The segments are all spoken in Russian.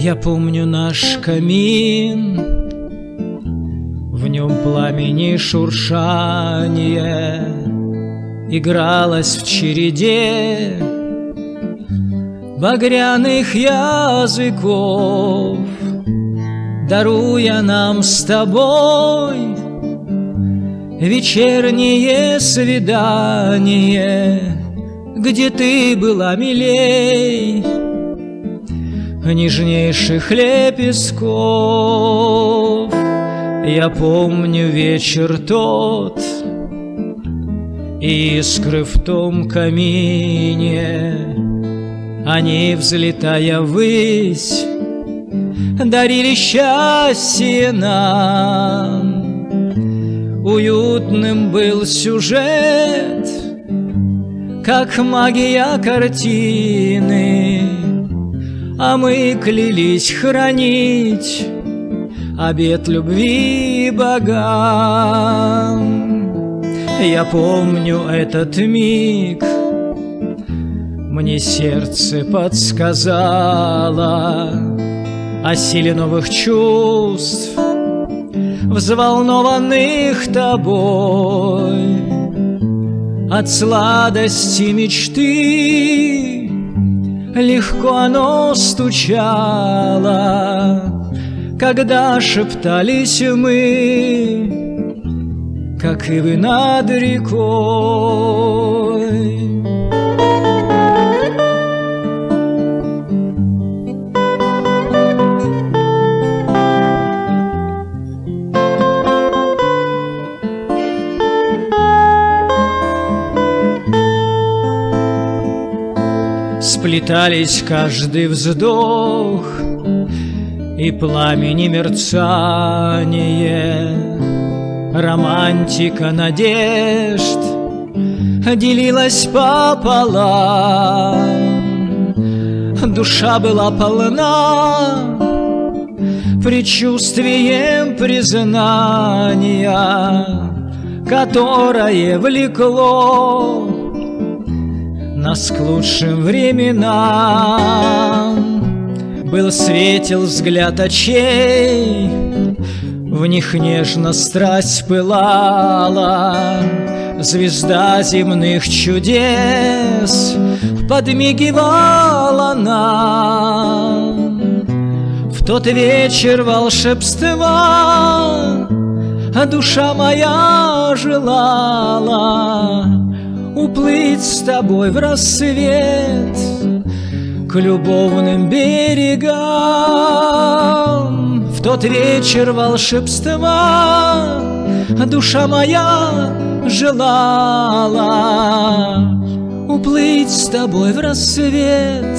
Я помню наш камин, в нем пламени шуршание игралось в череде багряных языков, даруя нам с тобой вечернее свидание, где ты была милей нежнейших лепестков. Я помню вечер тот, искры в том камине, они, взлетая ввысь, дарили счастье нам. Уютным был сюжет, как магия картины, а мы клялись хранить обет любви богам. Я помню этот миг, мне сердце подсказало о силе новых чувств, взволнованных тобой. От сладости мечты легко оно стучало, когда шептались мы, как ивы над рекой. Сплетались каждый вздох и пламени мерцание, романтика надежд делилась пополам. Душа была полна предчувствием признания, которое влекло нас к лучшим временам. Был светел взгляд очей, в них нежно страсть пылала, звезда земных чудес подмигивала нам. В тот вечер волшебства душа моя желала уплыть с тобой в рассвет к любовным берегам. В тот вечер волшебства душа моя желала уплыть с тобой в рассвет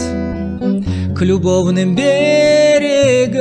к любовным берегам.